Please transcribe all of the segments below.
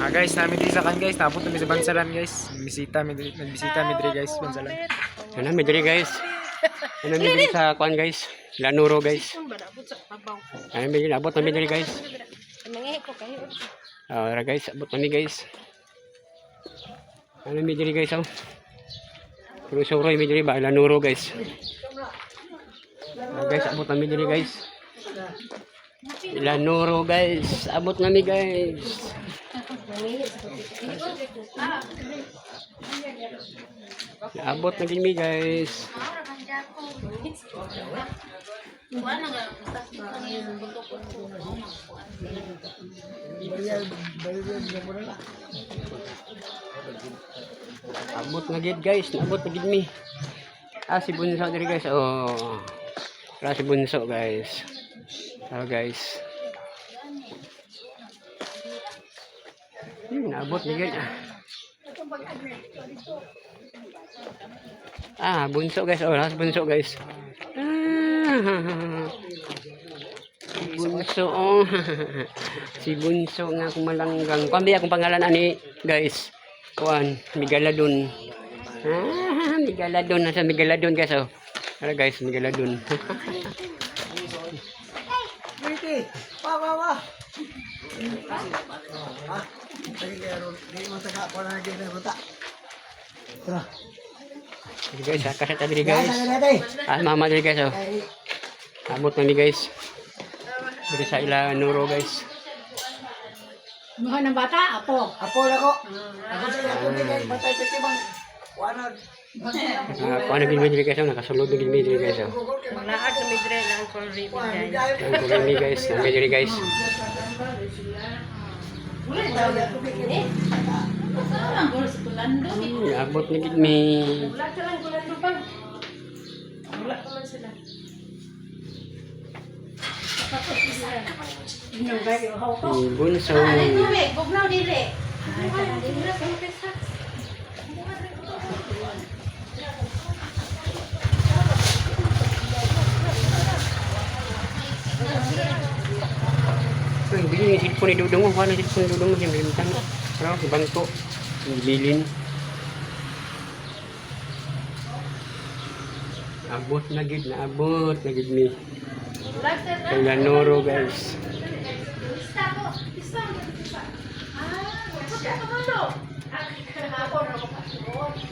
Guys, namin diri sa kan guys, napot mi sa Bansalan guys. Nagbisita mi diri guys, Bansalan. Ano mi diri guys? Ano mi diri sa kuan guys? Lanuro guys. Ano mi diri abot mi diri guys? Ora guys, abot mi guys. Ano mi diri guys oh? Pero suro mi diri ba Lanuro guys. Guys, abot mi diri guys. Lanuro guys, abot nami guys. Abot na din mi guys. Abot na gid guys, abot na gid mi. Si Bunso diri guys. Oh. Si Bunso guys. Guys. Naabot na gid. Bunso guys. Si Bunso guys. Bunso. Si Bunso nga kumalanggang. Kundi akong pangalan ani guys. Kuan, Migaladon. Migaladon. Nasa Migaladon guys oh. Ara guys, Migaladon. Guys, kasat tadi guys. Mama diri guys oh. Abot na ni guys. Diri sa Lanuro guys. Mga ng bata, apo. Apo na ko. Ako sa guys, batay kasi bang wanag. Kuan gid mi diri guys, nakasulod gid mi diri guys. Lahat na midre lang ko rin. Ang kulit mi guys, ang diri guys. Abot na gid mi. Bunso. Bili ni cellphone ni Dudong mo, kuha na cellphone ni Dudong mo, siyang bintang. Pero, ibang to, bilin. Abot na gid ni. Kay Lanuro guys.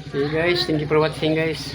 Okay guys, thank you for watching guys.